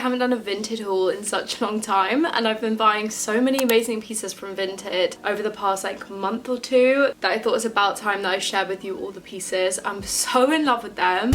haven't done a Vinted haul in such a long time, and I've been buying so many amazing pieces from Vinted over the past like month or two that I thought it was about time that I shared with you all the pieces. I'm so in love with them.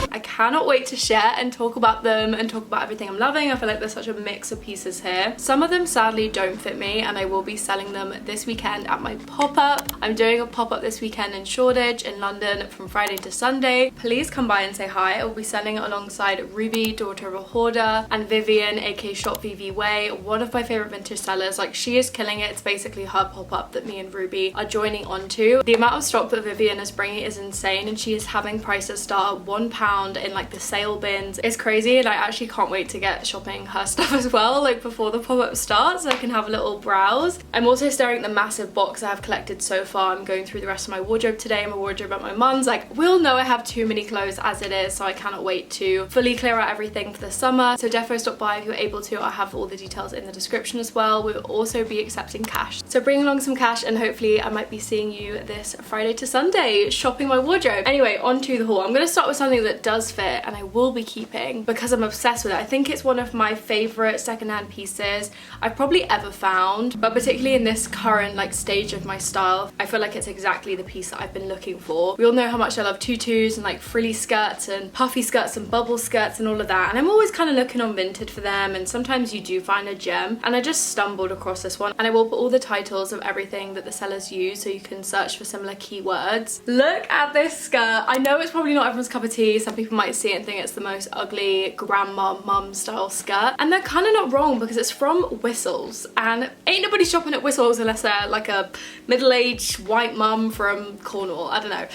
I cannot wait to share and talk about them and talk about everything I'm loving. I feel like there's such a mix of pieces here. Some of them sadly don't fit me, and I will be selling them this weekend at my pop-up. I'm doing a pop-up this weekend in Shoreditch in London from Friday to Sunday. Please come by and say hi. I will be selling alongside Ruby, daughter of a hoarder, and Vivian, aka Shop VV Way, one of my favorite vintage sellers. Like, she is killing it. It's basically her pop-up that me and Ruby are joining onto. The amount of stock that Vivian is bringing is insane, and she is having prices start at £1 in like the sale bins. It's crazy, and I actually can't wait to get shopping her stuff as well, like before the pop-up starts, so I can have a little browse. I'm also staring at the massive box I have collected so far. I'm going through the rest of my wardrobe today. My wardrobe at my mum's. Like, we all know I have too many clothes as it is, so I cannot wait to fully clear out everything for the summer. So defo stop by if you're able to. I have all the details in the description as well. We'll also be accepting cash, so bring along some cash, and hopefully I might be seeing you this Friday to Sunday shopping my wardrobe. Anyway, on to the haul. I'm going to start with something that does fit and I will be keeping because I'm obsessed with it. I think it's one of my favorite secondhand pieces I've probably ever found, but particularly in this current like stage of my style, I feel like it's exactly the piece that I've been looking for. We all know how much I love tutus and like frilly skirts and puffy skirts and bubble skirts and all of that, and I'm always kind of looking on Vinted for them, and sometimes you do find a gem, and I just stumbled across this one, and I will put all the titles of everything that the sellers use so you can search for similar keywords. Look at this skirt. I know it's probably not everyone's cup of tea. Some people might see it and think it's the most ugly grandma mum style skirt, and they're kind of not wrong because it's from Whistles, and ain't nobody shopping at Whistles unless they're like a middle-aged white mum from Cornwall. I don't know.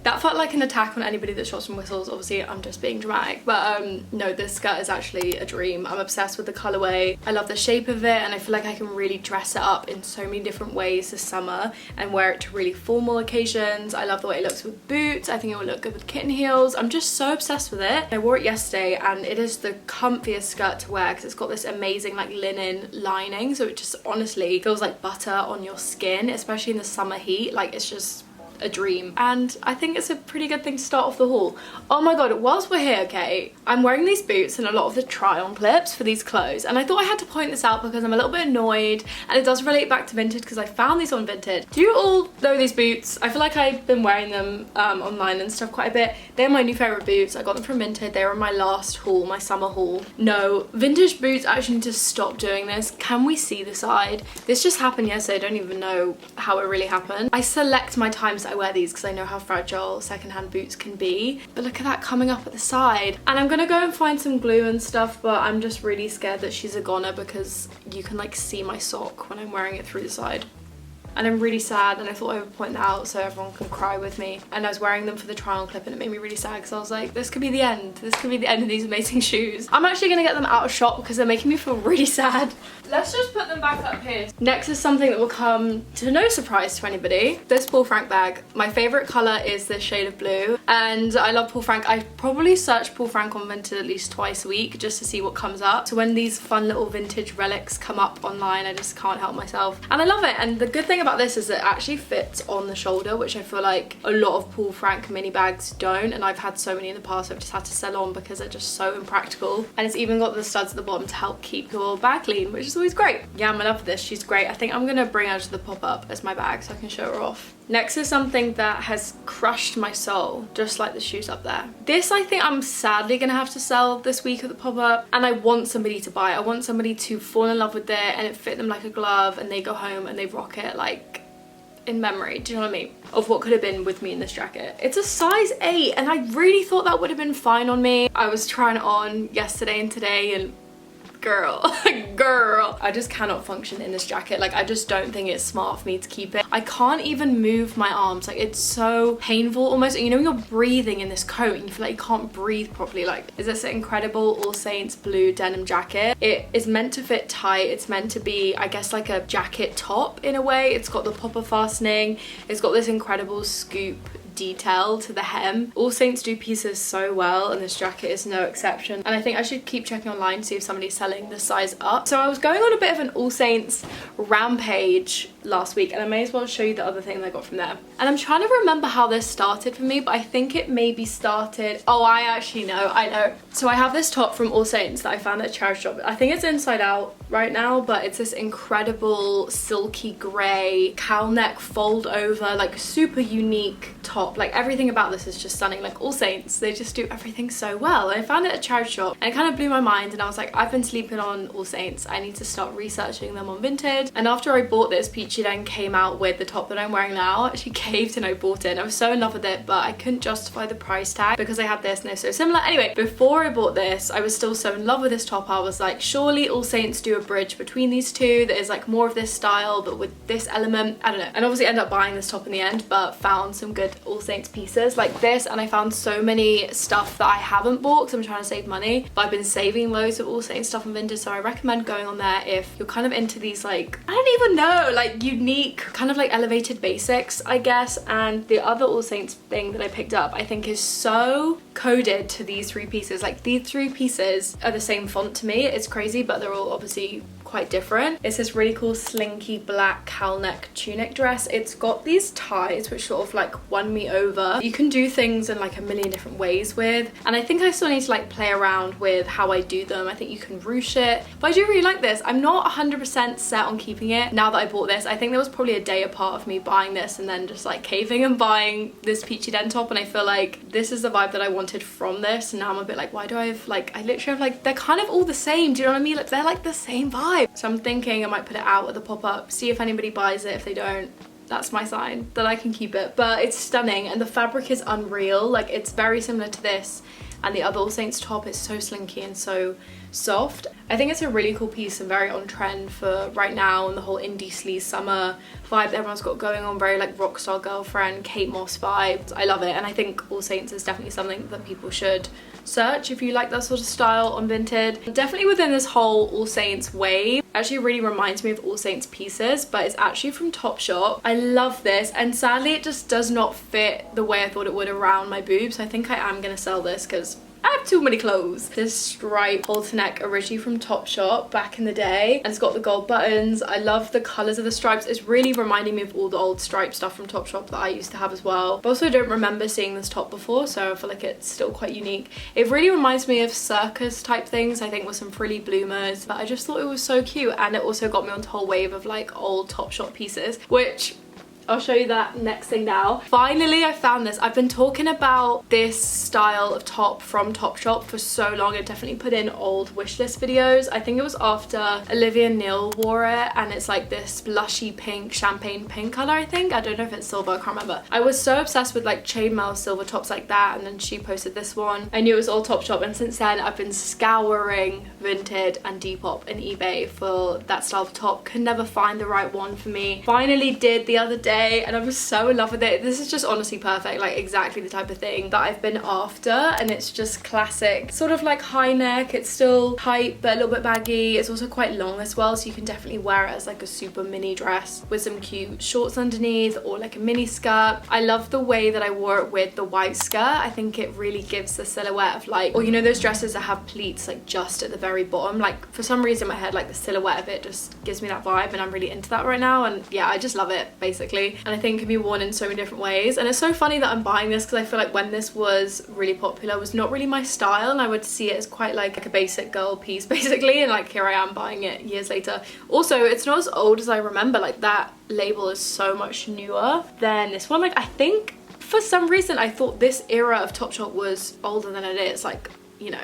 That felt like an attack on anybody that shops from Whistles. Obviously I'm just being dramatic, but no, this skirt is actually a dream. I'm obsessed with the colorway. I love the shape of it, and I feel like I can really dress it up in so many different ways this summer and wear it to really formal occasions. I love the way it looks with boots. I think it will look good with kitten heels. I'm just so obsessed with it. I wore it yesterday, and it is the comfiest skirt to wear because it's got this amazing like linen lining, so it just honestly feels like butter on your skin, especially in the summer heat. Like, it's just a dream, and I think it's a pretty good thing to start off the haul. Oh my god, whilst we're here, okay, I'm wearing these boots and a lot of the try-on clips for these clothes, and I thought I had to point this out because I'm a little bit annoyed, and it does relate back to Vinted because I found these on Vinted. Do you all know these boots? I feel like I've been wearing them online and stuff quite a bit. They're my new favorite boots. I got them from Vinted. They were in my last haul, my summer haul. No, vintage boots actually need to stop doing this. Can we see the side? This just happened yesterday. I don't even know how it really happened. I select my times I wear these because I know how fragile secondhand boots can be, but look at that coming up at the side. And I'm gonna go and find some glue and stuff, but I'm just really scared that she's a goner because you can like see my sock when I'm wearing it through the side. And I'm really sad, and I thought I would point that out so everyone can cry with me. And I was wearing them for the try-on clip, and it made me really sad because I was like, this could be the end. This could be the end of these amazing shoes. I'm actually gonna get them out of shop because they're making me feel really sad. Let's just put them back up here. Next is something that will come to no surprise to anybody. This Paul Frank bag. My favorite color is this shade of blue, and I love Paul Frank. I probably search Paul Frank on Vinted at least twice a week just to see what comes up. So when these fun little vintage relics come up online, I just can't help myself. And I love it. And the good thing about this is that it actually fits on the shoulder, which I feel like a lot of Paul Frank mini bags don't, and I've had so many in the past I've just had to sell on because they're just so impractical. And it's even got the studs at the bottom to help keep your bag clean, which is always great. Yeah, I'm in love with this. She's great. I think I'm gonna bring her to the pop-up as my bag so I can show her off. Next is something that has crushed my soul, just like the shoes up there. This I think I'm sadly gonna have to sell this week at the pop-up, and I want somebody to buy it. I want somebody to fall in love with it and it fit them like a glove, and they go home and they rock it like in memory, do you know what I mean, of what could have been with me in this jacket. It's a size 8, and I really thought that would have been fine on me. I was trying it on yesterday and today, and girl, I just cannot function in this jacket. Like, I just don't think it's smart for me to keep it. I can't even move my arms. Like, it's so painful almost. And you know when you're breathing in this coat and you feel like you can't breathe properly. Like, is this incredible All Saints blue denim jacket? It is meant to fit tight. It's meant to be, I guess, like a jacket top in a way. It's got the popper fastening. It's got this incredible scoop detail to the hem. All Saints do pieces so well, and this jacket is no exception. And I think I should keep checking online to see if somebody's selling the size up. So I was going on a bit of an All Saints rampage last week, and I may as well show you the other thing that I got from there. And I'm trying to remember how this started for me, but I think it maybe started, oh, I actually know, I know. So I have this top from All Saints that I found at a charity shop. I think it's inside out right now, but it's this incredible silky grey cowl neck fold over, like super unique top. Like everything about this is just stunning. Like All Saints, they just do everything so well. And I found it at a charity shop and it kind of blew my mind, and I was like, I've been sleeping on All Saints, I need to start researching them on Vinted. And after I bought this, Peachy then came out with the top that I'm wearing now. I actually caved and I bought it, and I was so in love with it, but I couldn't justify the price tag because I had this and they're so similar. Anyway, before I bought this, I was still so in love with this top. I was like, surely All Saints do a bridge between these two that is like more of this style but with this element. I don't know. And obviously ended up buying this top in the end, but found some good All Saints pieces like this, and I found so many stuff that I haven't bought because I'm trying to save money, but I've been saving loads of All Saints stuff on Vinted, so I recommend going on there if you're kind of into these, like, I don't even know, like unique kind of like elevated basics, I guess. And the other All Saints thing that I picked up I think is so coded to these three pieces. Like these three pieces are the same font to me, it's crazy, but they're all obviously quite different. It's this really cool slinky black cowl neck tunic dress. It's got these ties which sort of like won me over. You can do things in like a million different ways with, and I think I still need to like play around with how I do them. I think you can ruche it, but I do really like this. I'm not 100% set on keeping it now that I bought this. I think there was probably a day apart of me buying this and then just like caving and buying this peachy den top, and I feel like this is the vibe that I wanted from this, and now I'm a bit like, why do I have like, I literally have like, they're kind of all the same, do you know what I mean? Like they're like the same vibe. So I'm thinking I might put it out at the pop-up, see if anybody buys it. If they don't, that's my sign that I can keep it. But it's stunning and the fabric is unreal. Like it's very similar to this, and the other All Saints top is so slinky and so soft. I think it's a really cool piece and very on trend for right now and the whole indie sleaze summer vibe that everyone's got going on, very like Rockstar Girlfriend, Kate Moss vibes. I love it, and I think All Saints is definitely something that people should search if you like that sort of style on Vinted. Definitely within this whole All Saints wave, actually really reminds me of All Saints pieces, but it's actually from Topshop. I love this, and sadly it just does not fit the way I thought it would around my boobs. I think I am gonna sell this because I have too many clothes. This stripe halter neck originally from Topshop back in the day, and it's got the gold buttons. I love the colours of the stripes. It's really reminding me of all the old stripe stuff from Topshop that I used to have as well. But also I don't remember seeing this top before, so I feel like it's still quite unique. It really reminds me of circus type things, I think, with some frilly bloomers, but I just thought it was so cute, and it also got me onto a whole wave of like old Topshop pieces, which I'll show you that next thing now. Finally, I found this. I've been talking about this style of top from Topshop for so long. I definitely put in old wishlist videos. I think it was after Olivia Neal wore it, and it's like this blushy pink, champagne pink color, I think. I don't know if it's silver, I can't remember. I was so obsessed with like chainmail silver tops like that, and then she posted this one. I knew it was all Topshop, and since then I've been scouring Vinted and Depop and eBay for that style of top. Could never find the right one for me. Finally did the other day, and I was so in love with it. This is just honestly perfect, like exactly the type of thing that I've been after, and it's just classic, sort of like high neck. It's still tight but a little bit baggy. It's also quite long as well, so you can definitely wear it as like a super mini dress with some cute shorts underneath, or like a mini skirt. I love the way that I wore it with the white skirt. I think it really gives the silhouette of like, or you know those dresses that have pleats like just at the very bottom, like for some reason in my head, like the silhouette of it just gives me that vibe, and I'm really into that right now. And yeah, I just love it basically, and I think it can be worn in so many different ways. And it's so funny that I'm buying this because I feel like when this was really popular, it was not really my style, and I would see it as quite like a basic girl piece basically, and like here I am buying it years later. Also, it's not as old as I remember. Like that label is so much newer than this one. Like I think for some reason I thought this era of Topshop was older than it is. Like, you know,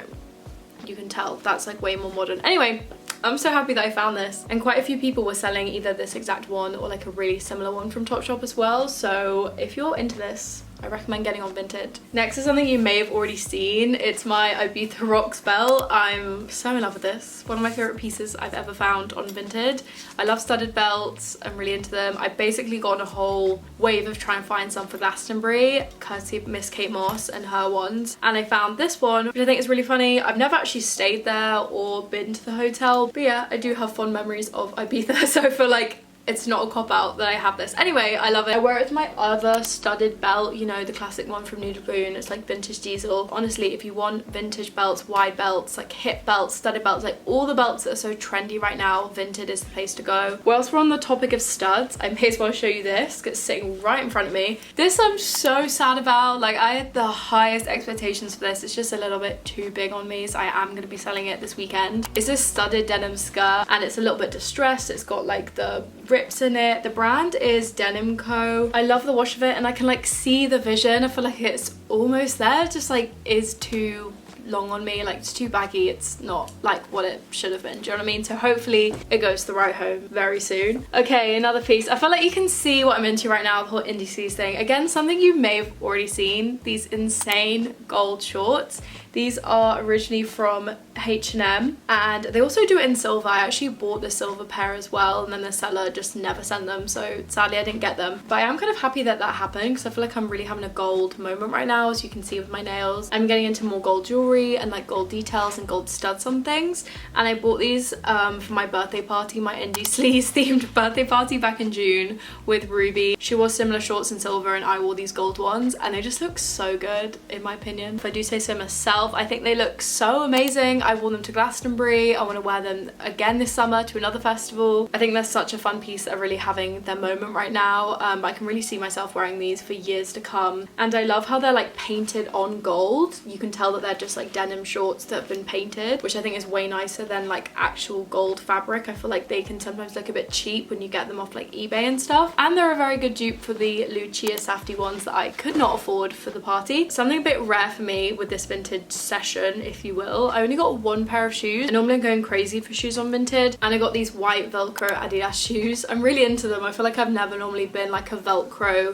you can tell that's like way more modern. Anyway, I'm so happy that I found this, and quite a few people were selling either this exact one or like a really similar one from Topshop as well. So if you're into this, I recommend getting on Vinted. Next is something you may have already seen. It's my Ibiza Rocks belt. I'm so in love with this. One of my favorite pieces I've ever found on Vinted. I love studded belts. I'm really into them. I basically got on a whole wave of trying to find some for Glastonbury, courtesy of Miss Kate Moss and her ones. And I found this one, which I think is really funny. I've never actually stayed there or been to the hotel, but yeah, I do have fond memories of Ibiza, so I feel like it's not a cop-out that I have this. Anyway, I love it. I wear it with my other studded belt, you know, the classic one from Nude Lagoon. It's like vintage diesel. Honestly, if you want vintage belts, wide belts, like hip belts, studded belts, like all the belts that are so trendy right now, Vinted is the place to go. Whilst we're on the topic of studs, I may as well show you this, because it's sitting right in front of me. This I'm so sad about. Like, I had the highest expectations for this. It's just a little bit too big on me, so I am going to be selling it this weekend. It's this studded denim skirt, and it's a little bit distressed. It's got like the rips in it. The brand is Denim Co. I love the wash of it, and I can like see the vision. I feel like it's almost there, just like is too long on me, like it's too baggy. It's not like what it should have been, do you know what I mean? So hopefully it goes to the right home very soon. Okay, another piece. I feel like you can see what I'm into right now, the whole indie sleeves thing. Again, something you may have already seen, these insane gold shorts. These are originally from H&M, and they also do it in silver. I actually bought the silver pair as well, and then the seller just never sent them, so sadly I didn't get them. But I am kind of happy that that happened, because I feel like I'm really having a gold moment right now, as you can see with my nails. I'm getting into more gold jewelry and like gold details and gold studs on things, and I bought these for my birthday party, my indie sleeves themed birthday party back in June with Ruby. She wore similar shorts in silver and I wore these gold ones, and they just look so good in my opinion, if I do say so myself. I think they look so amazing. I wore them to Glastonbury. I want to wear them again this summer to another festival. I think they're such a fun piece that are really having their moment right now. I can really see myself wearing these for years to come, and I love how they're like painted on gold. You can tell that they're just like denim shorts that have been painted, which I think is way nicer than like actual gold fabric. I feel like they can sometimes look a bit cheap when you get them off like eBay and stuff, and they're a very good dupe for the Lucia Safety ones that I could not afford for the party. Something a bit rare for me with this vintage session, if you will. I only got one pair of shoes, and normally I'm going crazy for shoes on Vinted, and I got these white Velcro Adidas shoes. I'm really into them. I feel like I've never normally been like a Velcro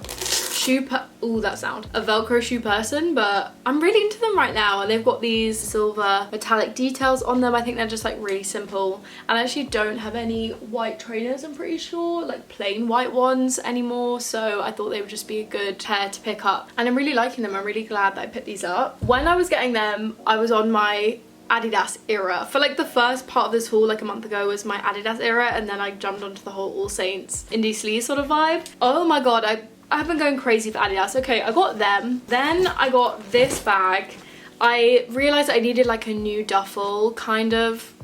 shoe a Velcro shoe person, but I'm really into them right now, and they've got these silver metallic details on them. I think they're just like really simple, and I actually don't have any white trainers, I'm pretty sure, like plain white ones anymore, so I thought they would just be a good pair to pick up, and I'm really liking them. I'm really glad that I picked these up. When I was getting them, I was on my Adidas era. For like the first part of this haul, like a month ago, was my Adidas era, and then I jumped onto the whole All Saints indie sleeve sort of vibe. Oh my god, I've been going crazy for Adidas. Okay, I got them. Then I got this bag. I realized I needed like a new duffel, kind of.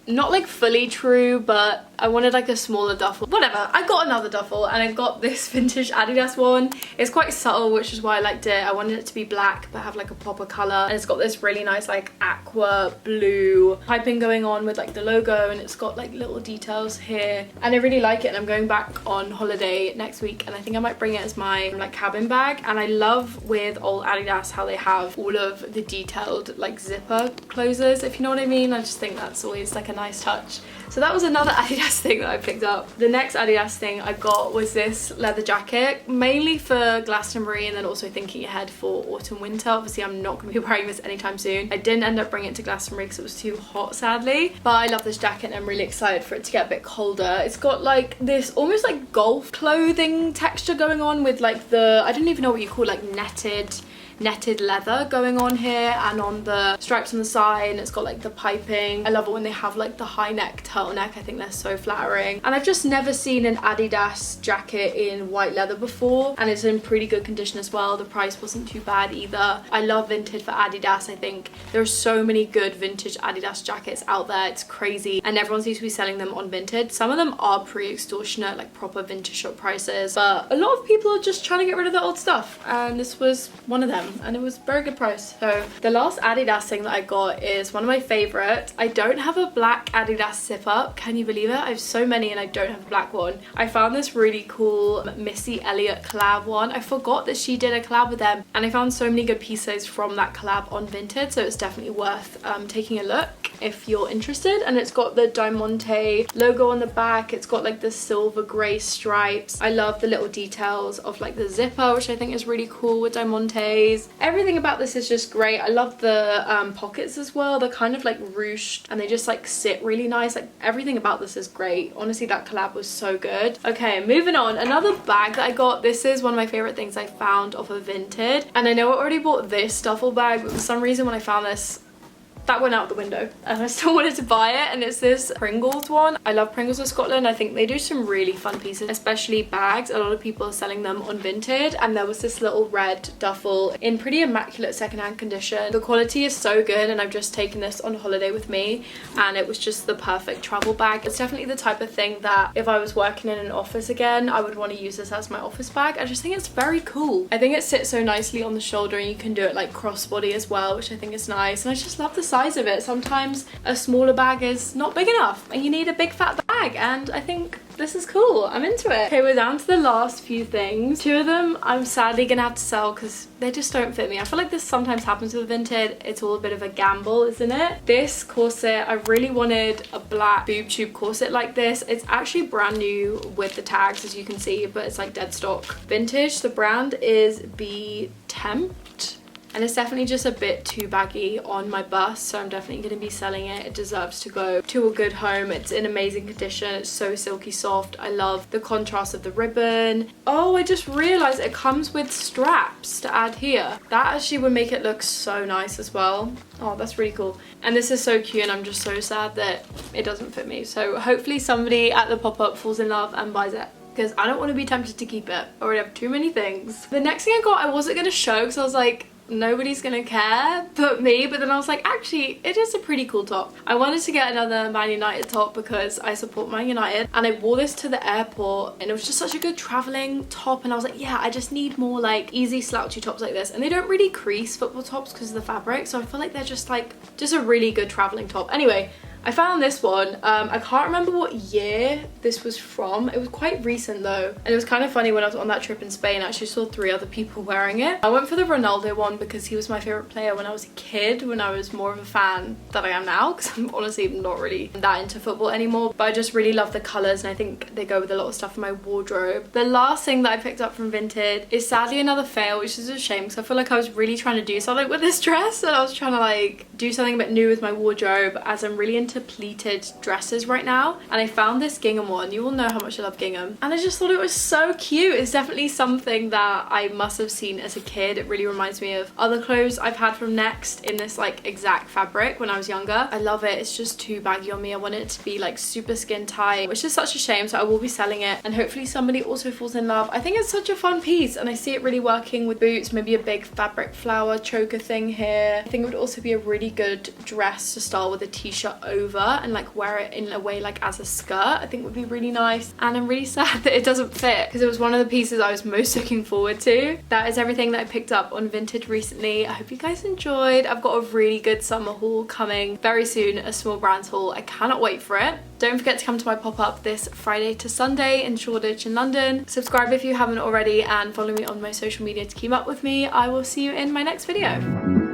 Not like fully true, but I wanted like a smaller duffel. Whatever, I got another duffel, and I got this vintage Adidas one. It's quite subtle, which is why I liked it. I wanted it to be black but have like a proper colour, and it's got this really nice like aqua blue piping going on with like the logo, and it's got like little details here, and I really like it. And I'm going back on holiday next week, and I think I might bring it as my like cabin bag. And I love with old Adidas how they have all of the detailed like zipper closers, if you know what I mean. I just think that's always like a nice touch. So that was another Adidas thing that I picked up. The next Adidas thing I got was this leather jacket, mainly for Glastonbury, and then also thinking ahead for autumn winter. Obviously I'm not going to be wearing this anytime soon. I didn't end up bringing it to Glastonbury because it was too hot, sadly, but I love this jacket and I'm really excited for it to get a bit colder. It's got like this almost like golf clothing texture going on with like the, I don't even know what you call, like netted leather going on here, and on the stripes on the side, and it's got like the piping. I love it when they have like the high neck turtleneck. I think they're so flattering, and I've just never seen an Adidas jacket in white leather before, and it's in pretty good condition as well. The price wasn't too bad either. I love Vinted for Adidas. I think there are so many good vintage Adidas jackets out there, it's crazy, and everyone seems to be selling them on Vinted. Some of them are pretty extortionate, like proper vintage shop prices, but a lot of people are just trying to get rid of their old stuff, and this was one of them, and it was a very good price. So the last Adidas thing that I got is one of my favorite. I don't have a black Adidas zip up, can you believe it? I have so many and I don't have a black one. I found this really cool Missy Elliott collab one. I forgot that she did a collab with them, and I found so many good pieces from that collab on Vinted, so it's definitely worth taking a look if you're interested. And it's got the Diamante logo on the back. It's got like the silver grey stripes. I love the little details of like the zipper, which I think is really cool with Diamantes. Everything about this is just great. I love the pockets as well. They're kind of like ruched and they just like sit really nice. Like everything about this is great. Honestly, that collab was so good. Okay, moving on. Another bag that I got. This is one of my favorite things I found off of Vinted, and I know I already bought this duffel bag, but for some reason when I found this, that went out the window and I still wanted to buy it, and it's this Pringles one. I love Pringles of Scotland. I think they do some really fun pieces, especially bags. A lot of people are selling them on Vinted, and there was this little red duffel in pretty immaculate secondhand condition. The quality is so good, and I've just taken this on holiday with me, and it was just the perfect travel bag. It's definitely the type of thing that if I was working in an office again, I would want to use this as my office bag. I just think it's very cool. I think it sits so nicely on the shoulder, and you can do it like crossbody as well, which I think is nice, and I just love the size of it. Sometimes a smaller bag is not big enough and you need a big fat bag, and I think this is cool. I'm into it. Okay, we're down to the last few things. Two of them I'm sadly gonna have to sell because they just don't fit me. I feel like this sometimes happens with Vinted. It's all a bit of a gamble, isn't it? This corset, I really wanted a black boob tube corset like this. It's actually brand new with the tags, as you can see, but it's like dead stock. Vintage, the brand is Be Tempt. And it's definitely just a bit too baggy on my bust, so I'm definitely going to be selling it. It deserves to go to a good home. It's in amazing condition. It's so silky soft. I love the contrast of the ribbon. Oh, I just realized it comes with straps to add here. That actually would make it look so nice as well. Oh, that's really cool. And this is so cute, and I'm just so sad that it doesn't fit me. So hopefully somebody at the pop-up falls in love and buys it, because I don't want to be tempted to keep it. I already have too many things. The next thing I got, I wasn't going to show because I was like, nobody's gonna care but me, but then I was like, actually it is a pretty cool top. I wanted to get another Man United top because I support Man United, and I wore this to the airport, and it was just such a good traveling top, and I was like, yeah, I just need more like easy slouchy tops like this, and they don't really crease football tops because of the fabric, so I feel like they're just a really good traveling top. Anyway, I found this one. I can't remember what year this was from. It was quite recent though. And it was kind of funny, when I was on that trip in Spain, I actually saw 3 other people wearing it. I went for the Ronaldo one because he was my favorite player when I was a kid, when I was more of a fan than I am now, because I'm honestly not really that into football anymore. But I just really love the colours, and I think they go with a lot of stuff in my wardrobe. The last thing that I picked up from Vinted is sadly another fail, which is a shame because I feel like I was really trying to do something with this dress, and I was trying to like do something a bit new with my wardrobe, as I'm really into pleated dresses right now. And I found this gingham one. You all know how much I love gingham, and I just thought it was so cute. It's definitely something that I must have seen as a kid. It really reminds me of other clothes I've had from Next in this like exact fabric when I was younger. I love it. It's just too baggy on me. I want it to be like super skin tight, which is such a shame, so I will be selling it, and hopefully somebody also falls in love. I think it's such a fun piece, and I see it really working with boots, maybe a big fabric flower choker thing here. I think it would also be a really good dress to style with a t-shirt over and like wear it in a way like as a skirt. I think would be really nice, and I'm really sad that it doesn't fit because it was one of the pieces I was most looking forward to. That is everything that I picked up on Vinted recently. I hope you guys enjoyed. I've got a really good summer haul coming very soon, a small brands haul. I cannot wait for it. Don't forget to come to my pop-up this Friday to Sunday in Shoreditch in London. Subscribe if you haven't already, and follow me on my social media to keep up with me. I will see you in my next video.